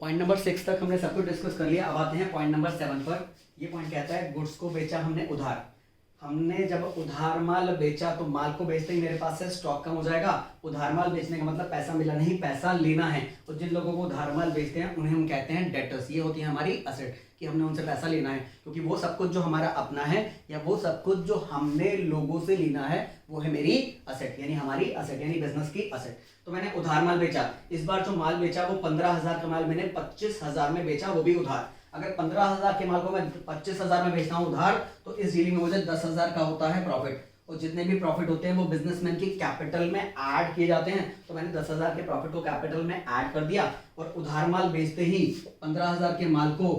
Point number 6 तक हमने सब कुछ डिस्कस कर लिया। अब आते हैं पॉइंट नंबर 7 पर। ये पॉइंट कहता है गुड्स को बेचा हमने उधार। हमने जब उधार माल बेचा तो माल को बेचते ही मेरे पास से स्टॉक कम हो जाएगा। उधार माल बेचने का मतलब पैसा मिला नहीं, पैसा लेना है। तो जिन लोगों को उधार माल बेचते हैं उन्हें हम कहते हैं डेटर्स। ये होती है हमारी असेट कि हमने उनसे पैसा लेना है, क्योंकि वो सब कुछ जो हमारा अपना है या वो सब कुछ जो हमने लोगों से लेना है वो है मेरी असेट, यानी हमारी असेट, यानी बिजनेस की असेट। तो मैंने उधार माल बेचा। इस बार जो माल बेचा वो 15,000 का माल मैंने 25,000 में बेचा, वो भी उधार। अगर 15,000 के माल को मैं 25,000 में बेचता हूं उधार, तो इस डीलिंग में मुझे 10,000 का होता है प्रॉफिट। और जितने भी प्रॉफिट होते हैं वो बिजनेसमैन की कैपिटल में ऐड किए जाते हैं। तो मैंने 10,000 के प्रॉफिट को कैपिटल में ऐड कर दिया। और उधार माल बेचते ही 15,000 के माल को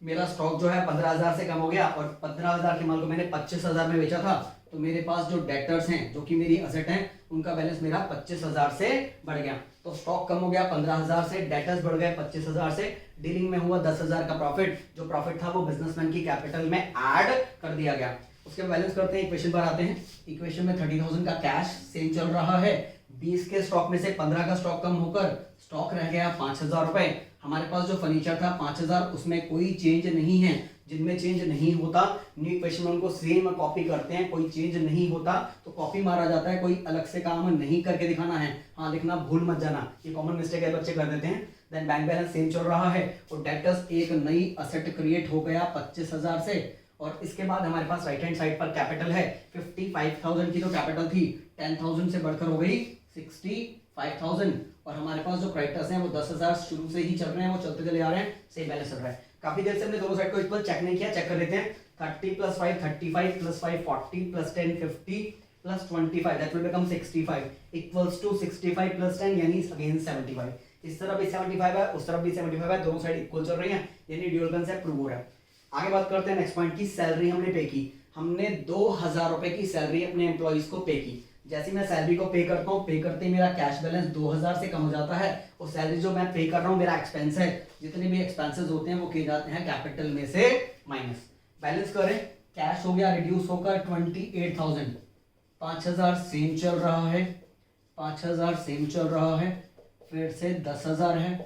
मेरा स्टॉक जो है 15,000 से कम हो गया, और 15,000 के माल को मैंने 25,000 में बेचा था। तो मेरे पास जो डेटर्स हैं, जो कि मेरी असेट हैं, उनका बैलेंस मेरा 25,000 से बढ़ गया। तो स्टॉक कम हो गया 15,000 से, डेटर्स बढ़ गए 25,000 से, डीलिंग में हुआ 10,000 का प्रॉफिट। जो प्रॉफिट था वो बिजनेसमैन की कैपिटल में ऐड कर दिया गया। उसके बैलेंस करते हैं, इक्वेशन पर आते हैं। इक्वेशन में 30,000 का कैश सेम चल रहा है। 20 के स्टॉक में से 15 का स्टॉक कम होकर स्टॉक रह गया 5,000 रुपए। हमारे पास जो फर्नीचर था 5,000, उसमें कोई चेंज नहीं है। जिनमें चेंज नहीं होता न्यू इक्वेशन में उनको सेम कॉपी करते हैं। कोई चेंज नहीं होता तो कॉपी मारा जाता है, कोई अलग से काम नहीं करके दिखाना है। हाँ, लिखना भूल मत जाना, ये कॉमन मिस्टेक है, बच्चे कर देते हैं। देन बैंक बैलेंस सेम चल रहा है और डेटर्स एक नई असेट क्रिएट हो गया 25,000 से। और इसके बाद हमारे पास राइट हैंड साइड पर कैपिटल है। 55,000 की जो कैपिटल थी 10,000 से बढ़कर हो गई 65,000। और हमारे पास जो क्रेडिटर्स हैं वो 10,000 शुरू से ही चल रहे हैं, वो चलते चले आ रहे हैं, सेम बैलेंस चल रहा है। काफी देर से हमने दोनों साइड को इक्वल चेक नहीं किया, चेक कर लेते हैं। 30 + 5 35 + 5 40 + 10 50 + 25 that will become 65 equals to 65 + 10 यानी अगेन 75। इस तरफ भी 75 है, उस तरफ भी 75 है, दोनों साइड इक्वल चल रही हैं, यानी ड्यूअल कंसेप्ट प्रूव हो रहा है। आगे बात करते हैं नेक्स्ट पॉइंट की। सैलरी हमने पे की। हमने 2,000 रुपए की सैलरी अपने एम्प्लॉइज को पे की। जैसे मैं सैलरी को पे करता हूँ, पे करते ही मेरा कैश बैलेंस 2,000 से कम हो जाता है। और सैलरी जो मैं पे कर रहा हूँ मेरा एक्सपेंस है। जितने भी एक्सपेंसेस होते हैं वो किए जाते हैं कैपिटल में से माइनस। बैलेंस करें, कैश हो गया रिड्यूस होकर 28,000। 5,000 सेम चल रहा है, 5,000 सेम चल रहा है, फिर से 10,000 है,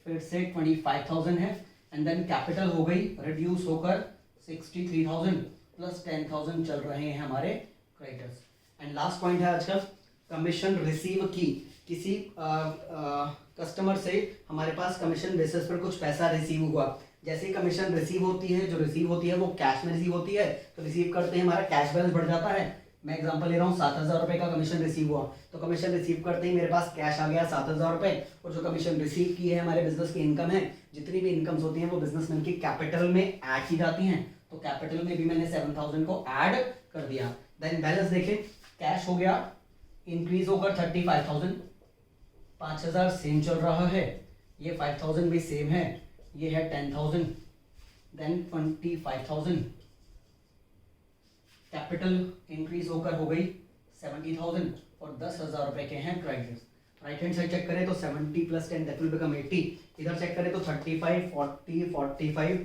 फिर से 25,000 है, एंड देन कैपिटल हो गई रिड्यूस होकर 63,000 प्लस 10,000 चल रहे हैं हमारे क्रेडिटर्स। एंड लास्ट पॉइंट है आज का, कमीशन रिसीव की। किसी कस्टमर से हमारे पास कमीशन बेसिस पर कुछ पैसा रिसीव हुआ। जैसे ही कमीशन रिसीव होती है, जो रिसीव होती है वो कैश में रिसीव होती है, तो रिसीव करते ही हमारा कैश बैलेंस बढ़ जाता है। मैं एग्जांपल ले रहा हूँ, 7,000 रुपए का कमीशन रिसीव हुआ, तो कमीशन रिसीव करते ही मेरे पास कैश आ गया 7,000 रुपए। और जो कमीशन रिसीव की है हमारे बिजनेस की इनकम है, जितनी भी इनकम्स होती हैं वो बिजनेसमैन की कैपिटल में ऐड की जाती हैं। तो कैपिटल में भी मैंने 7,000 को ऐड कर दिया। देन बैलेंस देखें, कैश हो गया इंक्रीज होकर 35,000, 5,000 सेम चल रहा है, ये 5,000 भी सेम है, ये है 10,000, देन 25,000। कैपिटल इंक्रीज होकर हो गई 70,000 और 10,000 रुपए के हैं creditors. Right hand side check करें तो 70 + 10 दैट विल बिकम 80। इधर चेक करें तो 35 40 45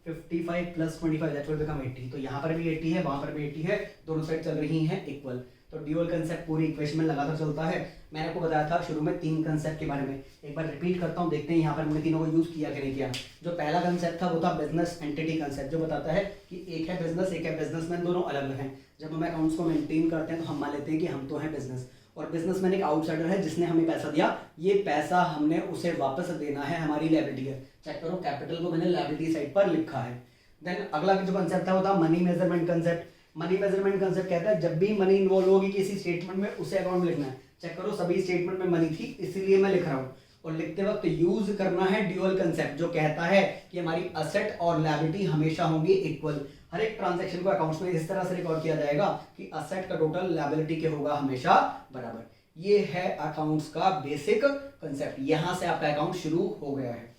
55 + 25 दैट विल बिकम 80। तो यहाँ पर भी 80 है, वहां पर भी 80 है, दोनों साइड चल रही हैं इक्वल। तो ड्यूअल कंसेप्ट पूरी इक्वेशन में लगातार चलता है। मैंने आपको बताया था शुरू में 3 कंसेप्ट के बारे में, एक बार रिपीट करता हूँ, देखते हैं यहाँ पर मैंने तीनों को यूज किया कि नहीं किया। जो पहला कंसेप्ट था वो था बिजनेस एंटिटी कंसेप्ट, जो बताता है कि एक है बिजनेस, एक है बिजनेसमैन, दोनों अलग अलग हैं। जब हम अकाउंट्स को मेंटेन करते हैं तो हम मान लेते हैं कि हम तो हैं बिजनेस, और बिजनेसमैन एक आउटसाइडर है जिसने हमें पैसा दिया, ये पैसा हमने उसे वापस देना है, हमारी लायबिलिटी है। चेक करो, कैपिटल को मैंने लायबिलिटी साइड पर लिखा है। देन अगला जो कंसेप्ट था वो था money measurement concept. Money measurement concept कहता है जब भी मनी इन्वॉल्व होगी किसी स्टेटमेंट में, उसे अकाउंट में लिखना है। चेक करो, सभी स्टेटमेंट में मनी थी, इसीलिए मैं लिख रहा हूँ। और लिखते वक्त यूज करना है ड्यूअल कंसेप्ट, जो कहता है कि हमारी असेट और लायबिलिटी हमेशा होंगी इक्वल। हर एक ट्रांजैक्शन को अकाउंट्स में इस तरह से रिकॉर्ड किया जाएगा कि असेट का टोटल लायबिलिटी के होगा हमेशा बराबर। ये है अकाउंट्स का बेसिक कंसेप्ट। यहां से आपका अकाउंट शुरू हो गया है।